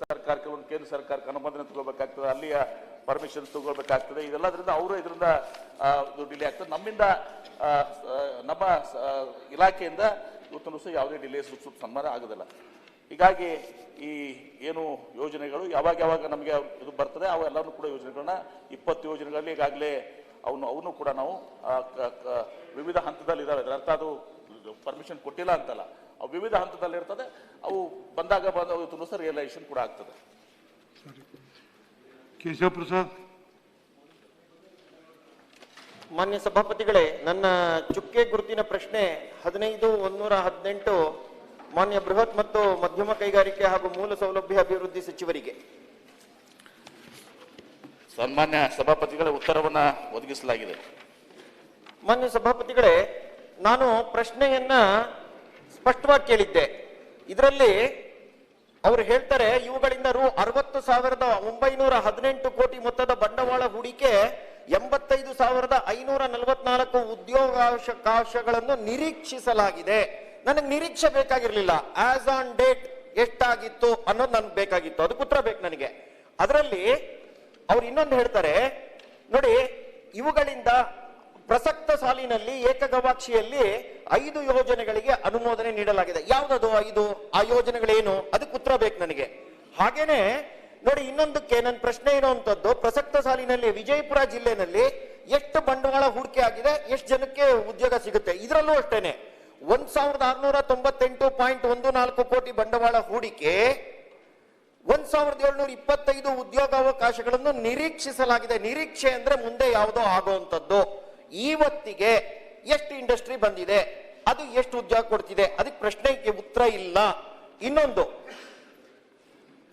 ಸರ್ಕಾರಕ್ಕೆ ಒಂದು ಕೇಂದ್ರ ಸರ್ಕಾರಕ್ಕೆ ಅನುಮೋದನೆ ತಗೋಬೇಕಾಗ್ತದೆ, ಅಲ್ಲಿಯ ಪರ್ಮಿಷನ್ ತಗೋಬೇಕಾಗ್ತದೆ. ಇದೆಲ್ಲದರಿಂದ ಅವರು ಇದರಿಂದ ಡಿಲೇ ಆಗ್ತದೆ. ನಮ್ಮಿಂದ ನಮ್ಮ ಇಲಾಖೆಯಿಂದ ಇವತ್ತು ಸಹ ಯಾವುದೇ ಡಿಲೇ ಸನ್ಮಾನ ಆಗೋದಿಲ್ಲ. ಹೀಗಾಗಿ ಈ ಏನು ಯೋಜನೆಗಳು ಯಾವಾಗ ನಮಗೆ ಇದು ಬರ್ತದೆ ಅವೆಲ್ಲರೂ ಕೂಡ ಯೋಜನೆಗಳನ್ನ 20 ಯೋಜನೆಗಳಲ್ಲಿ ಈಗಾಗಲೇ ಅವನು ಕೂಡ ನಾವು ವಿವಿಧ ಹಂತದಲ್ಲಿ ಇದಾವೆ. ಅದರ ಅರ್ಥ ಅದು ಪರ್ಮಿಷನ್ ಕೊಟ್ಟಿಲ್ಲ ಅಂತಲ್ಲ, ಅವು ವಿವಿಧ ಹಂತದಲ್ಲಿ ಇರ್ತದೆ. ಅವು ಬಂದಾಗ ಸಹ ರಿಯಲೈಸೇಷನ್ ಕೂಡ ಆಗ್ತದೆ. ಕೇಶವ ಪ್ರಸಾದ್. ಮಾನ್ಯ ಸಭಾಪತಿಗಳೇ, ನನ್ನ ಚುಕ್ಕೆ ಗುರುತಿನ ಪ್ರಶ್ನೆ 15-118 ಮಾನ್ಯ ಬೃಹತ್ ಮತ್ತು ಮಧ್ಯಮ ಕೈಗಾರಿಕೆ ಹಾಗೂ ಮೂಲ ಸೌಲಭ್ಯ ಅಭಿವೃದ್ಧಿ ಸಚಿವರಿಗೆ. ಸನ್ಮಾನ್ಯ ಸಭಾಪತಿಗಳ ಉತ್ತರವನ್ನ ಒದಗಿಸಲಾಗಿದೆ. ಮಾನ್ಯ ಸಭಾಪತಿಗಳೇ, ನಾನು ಪ್ರಶ್ನೆಯನ್ನ ಸ್ಪಷ್ಟವಾಗಿ ಕೇಳಿದ್ದೆ. ಇದರಲ್ಲಿ ಅವರು ಹೇಳ್ತಾರೆ, ಇವುಗಳಿಂದ ರು 60,918 ಕೋಟಿ ಮೊತ್ತದ ಬಂಡವಾಳ ಹೂಡಿಕೆ, 85,544 ಉದ್ಯೋಗಾವಕಾಶಗಳನ್ನು ನಿರೀಕ್ಷಿಸಲಾಗಿದೆ. ನನಗೆ ನಿರೀಕ್ಷೆ ಬೇಕಾಗಿರ್ಲಿಲ್ಲ, ಆಸ್ ಆನ್ ಡೇಟ್ ಎಷ್ಟಾಗಿತ್ತು ಅನ್ನೋದು ನನ್ಗೆ ಬೇಕಾಗಿತ್ತು, ಅದಕ್ಕೆ ಉತ್ತರ ಬೇಕು ನನಗೆ. ಅದರಲ್ಲಿ ಅವ್ರು ಇನ್ನೊಂದು ಹೇಳ್ತಾರೆ ನೋಡಿ, ಇವುಗಳಿಂದ ಪ್ರಸಕ್ತ ಸಾಲಿನಲ್ಲಿ ಏಕಗವಾಕ್ಷಿಯಲ್ಲಿ 5 ಯೋಜನೆಗಳಿಗೆ ಅನುಮೋದನೆ ನೀಡಲಾಗಿದೆ. ಯಾವ್ದದು 5? ಆ ಯೋಜನೆಗಳೇನು? ಅದಕ್ಕೆ ಉತ್ತರ ಬೇಕು ನನಗೆ. ಹಾಗೇನೆ ನೋಡಿ, ಇನ್ನೊಂದಕ್ಕೆ ನನ್ನ ಪ್ರಶ್ನೆ ಇರುವಂತದ್ದು, ಪ್ರಸಕ್ತ ಸಾಲಿನಲ್ಲಿ ವಿಜಯಪುರ ಜಿಲ್ಲೆನಲ್ಲಿ ಎಷ್ಟು ಬಂಡವಾಳ ಹೂಡಿಕೆ ಆಗಿದೆ, ಎಷ್ಟು ಜನಕ್ಕೆ ಉದ್ಯೋಗ ಸಿಗುತ್ತೆ? ಇದರಲ್ಲೂ ಅಷ್ಟೇನೆ 1,698.14 ಕೋಟಿ ಬಂಡವಾಳ ಹೂಡಿಕೆ, 1,725 ಉದ್ಯೋಗಾವಕಾಶಗಳನ್ನು ನಿರೀಕ್ಷಿಸಲಾಗಿದೆ. ನಿರೀಕ್ಷೆ ಅಂದ್ರೆ ಮುಂದೆ ಯಾವುದೋ ಆಗುವಂತದ್ದು. ಇವತ್ತಿಗೆ ಎಷ್ಟು ಇಂಡಸ್ಟ್ರಿ ಬಂದಿದೆ, ಅದು ಎಷ್ಟು ಉದ್ಯೋಗ ಕೊಡ್ತಿದೆ? ಅದಕ್ಕೆ ಪ್ರಶ್ನೆಗೆ ಉತ್ತರ ಇಲ್ಲ. ಇನ್ನೊಂದು,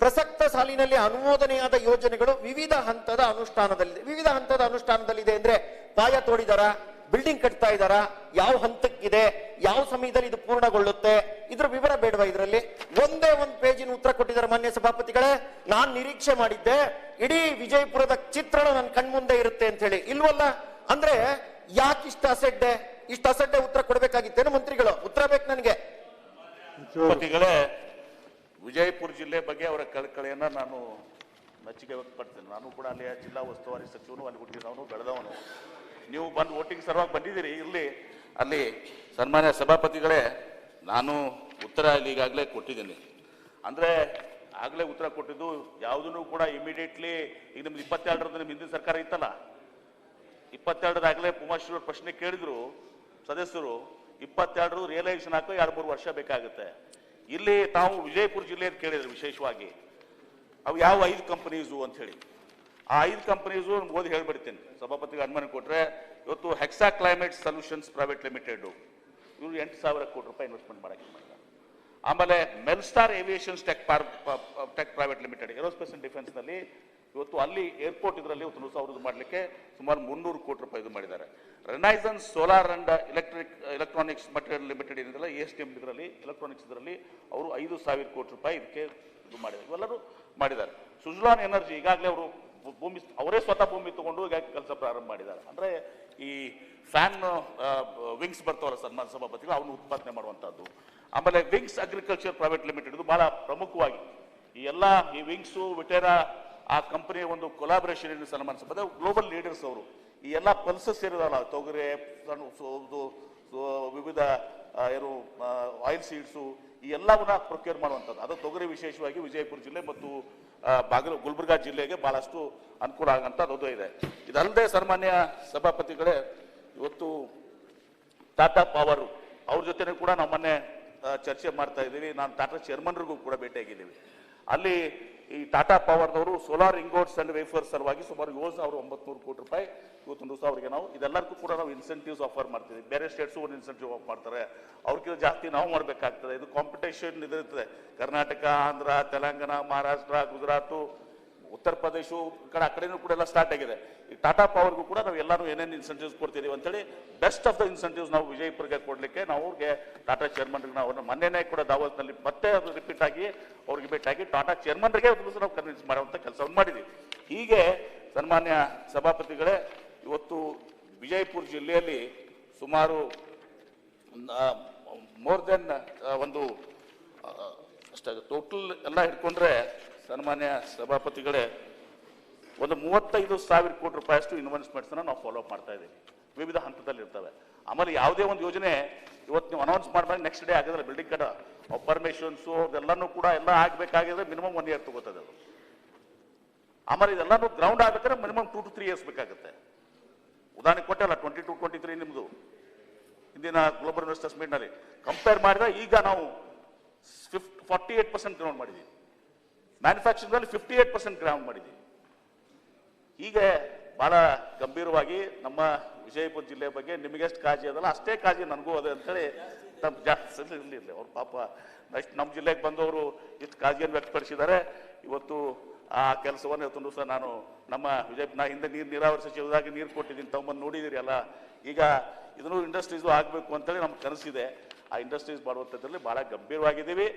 ಪ್ರಸಕ್ತ ಸಾಲಿನಲ್ಲಿ ಅನುಮೋದನೆಯಾದ ಯೋಜನೆಗಳು ವಿವಿಧ ಹಂತದ ಅನುಷ್ಠಾನದಲ್ಲಿದೆ. ವಿವಿಧ ಹಂತದ ಅನುಷ್ಠಾನದಲ್ಲಿದೆ ಅಂದ್ರೆ ಪಾಯ ತೋಡಿದಾರ, ಬಿಲ್ಡಿಂಗ್ ಕಟ್ತಾ ಇದಾರ, ಯಾವ ಹಂತಕ್ಕಿದೆ, ಯಾವ ಸಮಯದಲ್ಲಿ ಇದು ಪೂರ್ಣಗೊಳ್ಳುತ್ತೆ, ಇದ್ರ ವಿವರ ಬೇಡವಾ? ಇದರಲ್ಲಿ ಒಂದೇ ಒಂದು ಪೇಜಿನ ಉತ್ತರ ಕೊಟ್ಟಿದ್ದಾರೆ ಮಾನ್ಯ ಸಭಾಪತಿಗಳೇ. ನಾನ್ ನಿರೀಕ್ಷೆ ಮಾಡಿದ್ದೆ ಇಡೀ ವಿಜಯಪುರದ ಚಿತ್ರಣ ನನ್ನ ಕಣ್ಮುಂದೆ ಇರುತ್ತೆ ಅಂತ ಹೇಳಿ. ಇಲ್ವಲ್ಲ. ಅಂದ್ರೆ ಯಾಕೆ ಇಷ್ಟು ಅಸಡ್ಡೆ ಉತ್ತರ ಕೊಡ್ಬೇಕಾಗಿತ್ತೇನು ಮಂತ್ರಿಗಳು? ಉತ್ತರ ಬೇಕು ನನಗೆ. ಸಭಾಪತಿಗಳೇ, ವಿಜಯಪುರ ಜಿಲ್ಲೆ ಬಗ್ಗೆ ಅವರ ಕಳಕಳಿಯನ್ನ ನಾನು ಮೆಚ್ಚುಗೆ ವ್ಯಕ್ತಪಡ್ತೇನೆ. ನಾನು ಕೂಡ ಅಲ್ಲಿಯ ಜಿಲ್ಲಾ ಉಸ್ತುವಾರಿ ಸಚಿವನು, ಅಲ್ಲಿ ಹುಟ್ಟಿದವನು ಬೆಳೆದವನು. ನೀವು ಬಂದು ವೋಟಿಂಗ್ ಸಲುವಾಗಿ ಬಂದಿದ್ದೀರಿ ಇಲ್ಲಿ. ಅಲ್ಲಿ ಸನ್ಮಾನ್ಯ ಸಭಾಪತಿಗಳೇ, ನಾನು ಉತ್ತರ ಇಲ್ಲಿ ಈಗಾಗಲೇ ಕೊಟ್ಟಿದ್ದೀನಿ. ಅಂದ್ರೆ ಆಗಲೇ ಉತ್ತರ ಕೊಟ್ಟಿದ್ದು ಯಾವುದನ್ನು ಕೂಡ ಇಮಿಡಿಯೇಟ್ಲಿ. ಈಗ ನಿಮ್ದು 22ರದ ನಿಮ್ಮ ಹಿಂದಿನ ಸರ್ಕಾರ ಇತ್ತಲ್ಲ, 22ರದಾಗಲೇ ಉಮಾಶ್ರೀ ಪ್ರಶ್ನೆ ಕೇಳಿದ್ರು ಸದಸ್ಯರು. 22 ರಿಯಲೈಸೇಷನ್ ಹಾಕೋ 2-3 ವರ್ಷ ಬೇಕಾಗುತ್ತೆ. ಇಲ್ಲಿ ತಾವು ವಿಜಯಪುರ ಜಿಲ್ಲೆಯನ್ನು ಕೇಳಿದ್ರು ವಿಶೇಷವಾಗಿ, ಅವು ಯಾವ 5 ಕಂಪನೀಸು ಅಂತ ಹೇಳಿ. ಆ 5 ಕಂಪನೀಸು ಓದಿ ಹೇಳ್ಬಿಡ್ತೀನಿ ಸಭಾಪತಿಗೆ ಅನುಮತಿ ಕೊಟ್ಟರೆ. ಇವತ್ತು Hexa Climate Solutions Private Limited, ಇವರು 8,000 ಕೋಟಿ ರೂಪಾಯಿ ಇನ್ವೆಸ್ಟ್ಮೆಂಟ್ ಮಾಡಕ್ಕೆ ಮಾಡಿದ್ದಾರೆ. ಆಮೇಲೆ Melstar Aviations Tech Private Limited, aerospace and defence ನಲ್ಲಿ ಇವತ್ತು ಅಲ್ಲಿ ಏರ್ಪೋರ್ಟ್ ಇದರಲ್ಲಿ ಅವ್ರದ್ದು ಮಾಡಲಿಕ್ಕೆ ಸುಮಾರು 300 ಕೋಟಿ ರೂಪಾಯಿ ಇದು ಮಾಡಿದ್ದಾರೆ. Renaissance Solar and Electronics Material Limited ಏನಿದೆಲ್ಲ, ASTM ಇದರಲ್ಲಿ ಎಲೆಕ್ಟ್ರಾನಿಕ್ಸ್ ಇದರಲ್ಲಿ ಅವರು 5,000 ಕೋಟಿ ರೂಪಾಯಿ ಇದಕ್ಕೆ ಇದು ಮಾಡಿದ್ದಾರೆ. ಇವೆಲ್ಲರೂ ಮಾಡಿದ್ದಾರೆ. ಸುಜಲಾನ್ ಎನರ್ಜಿ ಈಗಾಗಲೇ ಅವರು ಭೂಮಿ, ಅವರೇ ಸ್ವತಃ ಭೂಮಿ ತಗೊಂಡು ಕೆಲಸ ಪ್ರಾರಂಭ ಮಾಡಿದ್ದಾರೆ. ಅಂದ್ರೆ ಈ ಫ್ಯಾನ್ ವಿಂಗ್ಸ್ ಬರ್ತಾವಲ್ಲ ಸನ್ಮಾನ ಸಭಾಪತಿಗಳು, ಅವನು ಉತ್ಪಾದನೆ ಮಾಡುವಂತಹದ್ದು. ಆಮೇಲೆ ವಿಂಗ್ಸ್ ಅಗ್ರಿಕಲ್ಚರ್ ಪ್ರೈವೇಟ್ ಲಿಮಿಟೆಡ್, ಇದು ಬಹಳ ಪ್ರಮುಖವಾಗಿ ಈ ಎಲ್ಲ ಈ ವಿಂಗ್ಸು ವಿಟೇರಾ ಆ ಕಂಪನಿಯ ಒಂದು ಕೊಲಾಬರೇಷನ್ ಇನ್ ಸನ್ಮಾನ ಸಭಾ ಗ್ಲೋಬಲ್ ಲೀಡರ್ಸ್ ಅವರು. ಈ ಎಲ್ಲ ಪಲ್ಸಸ್ ಇರೋದಲ್ಲ, ತೊಗರೆ, ವಿವಿಧ ಏನು ಆಯಿಲ್ ಸೀಡ್ಸು, ಈ ಎಲ್ಲವನ್ನ ಪ್ರೊಕ್ಯೂರ್ ಮಾಡುವಂಥದ್ದು. ಅದು ತೊಗರಿ ವಿಶೇಷವಾಗಿ ವಿಜಯಪುರ ಜಿಲ್ಲೆ ಮತ್ತು ಗುಲ್ಬರ್ಗಾ ಜಿಲ್ಲೆಗೆ ಬಹಳಷ್ಟು ಅನುಕೂಲ ಆಗಂತದ್ದು ಅದು ಇದೆ. ಇದಲ್ಲದೆ ಸನ್ಮಾನ್ಯ ಸಭಾಪತಿಗಳೇ, ಇವತ್ತು ಟಾಟಾ ಪವರ್ ಅವ್ರ ಜೊತೆ ಕೂಡ ನಾವು ಮೊನ್ನೆ ಚರ್ಚೆ ಮಾಡ್ತಾ ಇದ್ದೀವಿ. ನಾನು ಟಾಟಾ ಚೇರ್ಮನ್ರಿಗೂ ಕೂಡ ಭೇಟಿಯಾಗಿದ್ದೀವಿ. ಅಲ್ಲಿ ಈ ಟಾಟಾ ಪವರ್ದವರು ಸೋಲಾರ್ ಇಂಗೋಟ್ಸ್ ಅಂಡ್ ವೇಫರ್ಸ್ ಸಲುವಾಗಿ ಸುಮಾರು 7,900 ಕೋಟಿ ರೂಪಾಯಿ ಇವತ್ತೊಂದು ದಿವಸ ಅವರಿಗೆ ನಾವು ಇದೆಲ್ಲರಿಗೂ ಕೂಡ ನಾವು ಇನ್ಸೆಂಟಿವ್ಸ್ ಆಫರ್ ಮಾಡ್ತೀವಿ. ಬೇರೆ ಸ್ಟೇಟ್ಸು ಒಂದು ಇನ್ಸೆಂಟಿವ್ ಆಫ್ ಮಾಡ್ತಾರೆ, ಅವ್ರಿಗಿಂತ ಜಾಸ್ತಿ ನಾವು ಮಾಡಬೇಕಾಗ್ತದೆ. ಇದು ಕಾಂಪಿಟೇಷನ್ ಇದಿರ್ತದೆ. ಕರ್ನಾಟಕ, ಆಂಧ್ರ, ತೆಲಂಗಾಣ, ಮಹಾರಾಷ್ಟ್ರ, ಗುಜರಾತು, ಉತ್ತರ ಪ್ರದೇಶ ಆ ಕಡೆನೂ ಕೂಡ ಎಲ್ಲ ಸ್ಟಾರ್ಟ್ ಆಗಿದೆ. ಈ ಟಾಟಾ ಪವರ್ಗೂ ಕೂಡ ನಾವು ಎಲ್ಲರೂ ಏನೇನು ಇನ್ಸೆಂಟಿವ್ಸ್ ಕೊಡ್ತೀವಿ ಅಂತೇಳಿ ಬೆಸ್ಟ್ ಆಫ್ ದ ಇನ್ಸೆಂಟಿವ್ಸ್ ನಾವು ವಿಜಯಪುರಕ್ಕೆ ಕೊಡಲಿಕ್ಕೆ ನಾವು ಅವ್ರಿಗೆ ಟಾಟಾ ಚೇರ್ಮನ್ರಿಗೆ ನಾವು ಮೊನ್ನೆನೇ ಕೂಡ ದಾವೋಸ್ನಲ್ಲಿ ಮತ್ತೆ ಅದು ರಿಪೀಟ್ ಆಗಿ ಅವ್ರಿಗೆ ಭೇಟಿಯಾಗಿ ಟಾಟಾ ಚೇರ್ಮನ್ರಿಗೆ ನಾವು ಕನ್ವಿನ್ಸ್ ಮಾಡುವಂಥ ಕೆಲಸವನ್ನು ಮಾಡಿದ್ದೀವಿ. ಹೀಗೆ ಸನ್ಮಾನ್ಯ ಸಭಾಪತಿಗಳೇ, ಇವತ್ತು ವಿಜಯಪುರ ಜಿಲ್ಲೆಯಲ್ಲಿ ಸುಮಾರು ಮೋರ್ ದೆನ್ ಒಂದು ಟೋಟಲ್ ಎಲ್ಲ ಹಿಡ್ಕೊಂಡ್ರೆ ಸನ್ಮಾನ್ಯ ಸಭಾಪತಿಗಳೇ, ಒಂದು 35,000 ಕೋಟಿ ರೂಪಾಯಿಯಷ್ಟು ಇನ್ವೆಸ್ಟ್ಮೆಂಟ್ಸ್ ನಾವು ಫಾಲೋ ಅಪ್ ಮಾಡ್ತಾ ಇದ್ದೀವಿ. ವಿವಿಧ ಹಂತದಲ್ಲಿ ಇರ್ತವೆ. ಆಮೇಲೆ ಯಾವುದೇ ಒಂದು ಯೋಜನೆ ಇವತ್ತು ನೀವು ಅನೌನ್ಸ್ ಮಾಡಿದಾಗ ನೆಕ್ಸ್ಟ್ ಡೇ ಆಗಿದ್ರೆ ಬಿಲ್ಡಿಂಗ್ ಕಡೆ ಪರ್ಮಿಷನ್ಸು ಅದೆಲ್ಲನೂ ಕೂಡ ಎಲ್ಲ ಆಗಬೇಕಾಗಿದ್ರೆ ಮಿನಿಮಮ್ 1 year ತಗೋತದೆ ಅದು. ಆಮೇಲೆ ಇದೆಲ್ಲನೂ ಗ್ರೌಂಡ್ ಆಗ್ಬೇಕಾದ್ರೆ ಮಿನಿಮಮ್ 2 to 3 years ಬೇಕಾಗುತ್ತೆ. ಉದಾಹರಣೆ ಕೊಟ್ಟಲ್ಲ 22-23 ನಿಮ್ಮದು ಹಿಂದಿನ ಗ್ಲೋಬಲ್ ಇನ್ವೆಸ್ಟರ್ಸ್ ಮೀಟ್ನಲ್ಲಿ ಕಂಪೇರ್ ಮಾಡಿದ್ರೆ ಈಗ ನಾವು 48% ಗ್ರೌಂಡ್ ಮಾಡಿದ್ದೀವಿ. ಮ್ಯಾನುಫ್ಯಾಕ್ಚರಿಂಗಲ್ಲಿ 58% ಗ್ರೌಂಡ್ ಮಾಡಿದ್ದೀವಿ. ಹೀಗೆ ಬಹಳ ಗಂಭೀರವಾಗಿ ನಮ್ಮ ವಿಜಯಪುರ ಜಿಲ್ಲೆ ಬಗ್ಗೆ ನಿಮಗೆಷ್ಟು ಕಾಳಜಿ ಅದಲ್ಲ ಅಷ್ಟೇ ಕಾಳಜಿ ನನಗೂ ಅದೇ ಅಂತೇಳಿ ನಮ್ಮ ಜಾಸ್ತಿ ಇರಲಿಲ್ಲ. ಅವ್ರು ಪಾಪ ನಮ್ಮ ಜಿಲ್ಲೆಗೆ ಬಂದವರು ಇಷ್ಟು ಕಾಳಜಿಯನ್ನು ವ್ಯಕ್ತಪಡಿಸಿದ್ದಾರೆ. ಇವತ್ತು ಆ ಕೆಲಸವನ್ನು ಇವತ್ತೊಂದು ಸಹ ನಾನು ನಮ್ಮ ನಾ ಹಿಂದೆ ನೀರಾವರಿ ಸಚಿವರಾಗಿ ನೀರು ಕೊಟ್ಟಿದ್ದೀನಿ, ತಗೊಂಬಂದು ನೋಡಿದ್ದೀರಿ ಅಲ್ಲ. ಈಗ ಇದನ್ನು ಇಂಡಸ್ಟ್ರೀಸು ಆಗಬೇಕು ಅಂತೇಳಿ ನಮ್ಗೆ ಕನಸಿದೆ. ಆ ಇಂಡಸ್ಟ್ರೀಸ್ ಮಾಡುವಂಥದ್ರಲ್ಲಿ ಭಾಳ ಗಂಭೀರವಾಗಿದ್ದೀವಿ.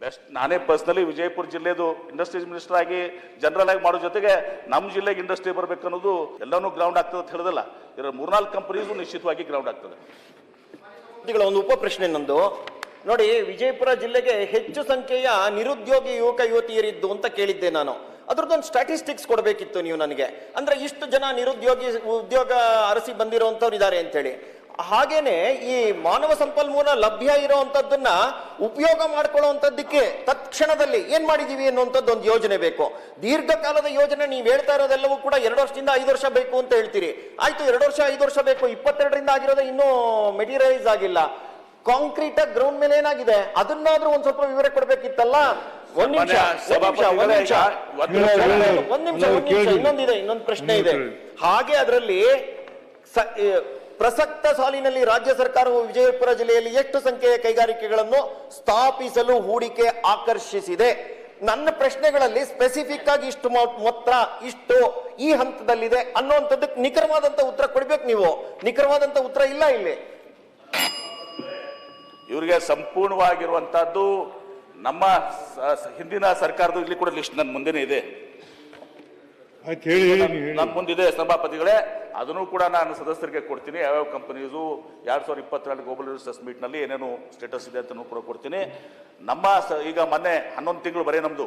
ಬೆಸ್ಟ್ ನಾನೇ ಪರ್ಸ್ನಲಿ ವಿಜಯಪುರ ಜಿಲ್ಲೆದು ಇಂಡಸ್ಟ್ರೀಸ್ ಮಿನಿಸ್ಟರ್ ಆಗಿ ಜನರಲ್ ಆಗಿ ಮಾಡೋ ಜೊತೆಗೆ ನಮ್ಮ ಜಿಲ್ಲೆಗೆ ಇಂಡಸ್ಟ್ರಿ ಬರಬೇಕು ಅನ್ನೋದು ಎಲ್ಲನೂ ಗ್ರೌಂಡ್ ಆಗ್ತದೆ ಅಂತ ಹೇಳಿದಲ್ಲ. ಇದರ 3-4 ಕಂಪನೀಸು ನಿಶ್ಚಿತವಾಗಿ ಗ್ರೌಂಡ್ ಆಗ್ತದೆ. ಒಂದು ಉಪ ಪ್ರಶ್ನೆ ನಂದು ನೋಡಿ, ವಿಜಯಪುರ ಜಿಲ್ಲೆಗೆ ಹೆಚ್ಚು ಸಂಖ್ಯೆಯ ನಿರುದ್ಯೋಗಿ ಯುವಕ ಯುವತಿಯರಿದ್ದು ಅಂತ ಕೇಳಿದ್ದೆ ನಾನು. ಅದ್ರದ್ದೊಂದು ಸ್ಟ್ಯಾಟಿಸ್ಟಿಕ್ಸ್ ಕೊಡಬೇಕಿತ್ತು ನೀವು ನನಗೆ. ಅಂದ್ರೆ ಇಷ್ಟು ಜನ ಉದ್ಯೋಗ ಅರಸಿ ಬಂದಿರುವಂತವ್ರು ಇದ್ದಾರೆ ಅಂತೇಳಿ. ಹಾಗೇನೆ ಈ ಮಾನವ ಸಂಪನ್ಮೂಲ ಲಭ್ಯ ಇರುವಂತದ್ದನ್ನ ಉಪಯೋಗ ಮಾಡ್ಕೊಳ್ಳುವಂತದ್ದಕ್ಕೆ ತತ್ಕ್ಷಣದಲ್ಲಿ ಏನ್ ಮಾಡಿದೀವಿ ಅನ್ನುವಂಥದ್ದು ಒಂದು ಯೋಜನೆ ಬೇಕು. ದೀರ್ಘಕಾಲದ ಯೋಜನೆ ನೀವು ಹೇಳ್ತಾ ಇರೋದೆಲ್ಲವೂ ಕೂಡ 2 ವರ್ಷದಿಂದ 5 ವರ್ಷ ಬೇಕು ಅಂತ ಹೇಳ್ತೀರಿ. ಆಯ್ತು, 2 ವರ್ಷ 5 ವರ್ಷ ಬೇಕು. 22ರಿಂದ ಆಗಿರೋದು ಇನ್ನೂ ಮೆಟೀರಿಯಲೈಸ್ ಆಗಿಲ್ಲ. ಕಾಂಕ್ರೀಟ್ ಗ್ರೌಂಡ್ ಮೇಲೆ ಏನಾಗಿದೆ ಅದನ್ನಾದ್ರೂ ಒಂದ್ ಸ್ವಲ್ಪ ವಿವರ ಕೊಡ್ಬೇಕಿತ್ತಲ್ಲ. ಇನ್ನೊಂದು ಪ್ರಶ್ನೆ ಇದೆ. ಹಾಗೆ ಅದರಲ್ಲಿ ಪ್ರಸಕ್ತ ಸಾಲಿನಲ್ಲಿ ರಾಜ್ಯ ಸರ್ಕಾರವು ವಿಜಯಪುರ ಜಿಲ್ಲೆಯಲ್ಲಿ ಎಷ್ಟು ಸಂಖ್ಯೆಯ ಕೈಗಾರಿಕೆಗಳನ್ನು ಸ್ಥಾಪಿಸಲು ಹೂಡಿಕೆ ಆಕರ್ಷಿಸಿದೆ? ನನ್ನ ಪ್ರಶ್ನೆಗಳಲ್ಲಿ ಸ್ಪೆಸಿಫಿಕ್ ಆಗಿ ಇಷ್ಟು ಮೊತ್ತ ಇಷ್ಟು ಈ ಹಂತದಲ್ಲಿದೆ ಅನ್ನುವಂಥದ್ದಕ್ಕೆ ನಿಖರವಾದಂತ ಉತ್ತರ ಕೊಡ್ಬೇಕು ನೀವು. ನಿಖರವಾದಂತ ಉತ್ತರ ಇಲ್ಲ ಇಲ್ಲಿ. ಇವರಿಗೆ ಸಂಪೂರ್ಣವಾಗಿರುವಂತಹದ್ದು ನಮ್ಮ ಹಿಂದಿನ ಸರ್ಕಾರದ ಇಲ್ಲಿ ಕೂಡ ಲಿಸ್ಟ್ ನನ್ನ ಮುಂದೆನೇ ಇದೆ, ನನ್ನ ಮುಂದಿದೆ ಸಭಾಪತಿಗಳೇ. ಅದನ್ನು ಕೂಡ ನಾನು ಸದಸ್ಯರಿಗೆ ಕೊಡ್ತೀನಿ. ಯಾವ್ಯಾವ ಕಂಪನೀಸು 2022 ಗ್ಲೋಬಲ್ ಇನ್ವೆಸ್ಟರ್ಸ್ ಮೀಟ್ ನಲ್ಲಿ ಏನೇನು ಸ್ಟೇಟಸ್ ಇದೆ ಅಂತ ಕೂಡ ಕೊಡ್ತೀನಿ. ನಮ್ಮ ಈಗ ಮೊನ್ನೆ 11 ತಿಂಗಳು ಬರೀ ನಮ್ದು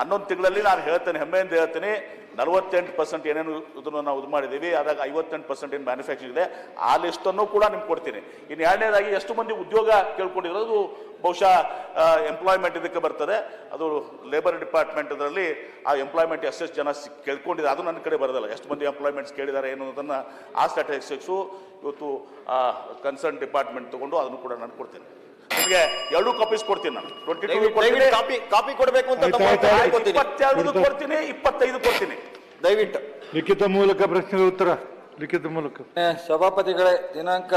11 ತಿಂಗಳಲ್ಲಿ ನಾನು ಹೇಳ್ತೇನೆ, ಹೆಮ್ಮೆಯಿಂದ ಹೇಳ್ತೀನಿ, 48% ಏನೇನು ಇದನ್ನು ನಾವು ಇದು ಮಾಡಿದ್ದೀವಿ. ಅದಾಗ 58% ಏನು ಮ್ಯಾನುಫ್ಯಾಕ್ಚರಿಂಗ್ ಇದೆ. ಆ ಲಿಸ್ಟನ್ನು ಕೂಡ ನಿಮ್ಗೆ ಕೊಡ್ತೀನಿ. ಇನ್ನು ಎರಡನೇದಾಗಿ ಎಷ್ಟು ಮಂದಿ ಉದ್ಯೋಗ ಕೇಳ್ಕೊಂಡಿರೋದು ಬಹುಶಃ ಎಂಪ್ಲಾಯ್ಮೆಂಟ್ ಇದಕ್ಕೆ ಬರ್ತದೆ. ಅದು ಲೇಬರ್ ಡಿಪಾರ್ಟ್ಮೆಂಟ್ ಅದರಲ್ಲಿ ಆ ಎಂಪ್ಲಾಯ್ಮೆಂಟ್ ಎಷ್ಟೆಷ್ಟು ಜನ ಕೇಳ್ಕೊಂಡಿದೆ ಅದು ನನ್ನ ಕಡೆ ಬರೋದಲ್ಲ. ಎಷ್ಟು ಮಂದಿ ಎಂಪ್ಲಾಯ್ಮೆಂಟ್ಸ್ ಕೇಳಿದ್ದಾರೆ ಏನು ಅನ್ನೋದನ್ನು ಆ ಸ್ಟ್ಯಾಟಿಸ್ಟಿಕ್ಸು ಇವತ್ತು ಕನ್ಸರ್ನ್ ಡಿಪಾರ್ಟ್ಮೆಂಟ್ ತಗೊಂಡು ಅದನ್ನು ಕೂಡ ನಾನು ಕೊಡ್ತೀನಿ. ನಿಮಗೆ 2 ಕಾಪೀಸ್ ಕೊಡ್ತೀನಿ. ನಾನು 22 ಕಾಪಿ ಕೊಡಬೇಕು ಅಂತ 22 ಕೊಡ್ತೀನಿ, 25 ಕೊಡ್ತೀನಿ. ದಯವಿಟ್ಟು ಲಿಖಿತ ಮೂಲಕ ಪ್ರಶ್ನೆಗೆ ಉತ್ತರ ಲಿಖಿತ ಮೂಲಕ. ಸಭಾಪತಿಗಳೇ, ದಿನಾಂಕ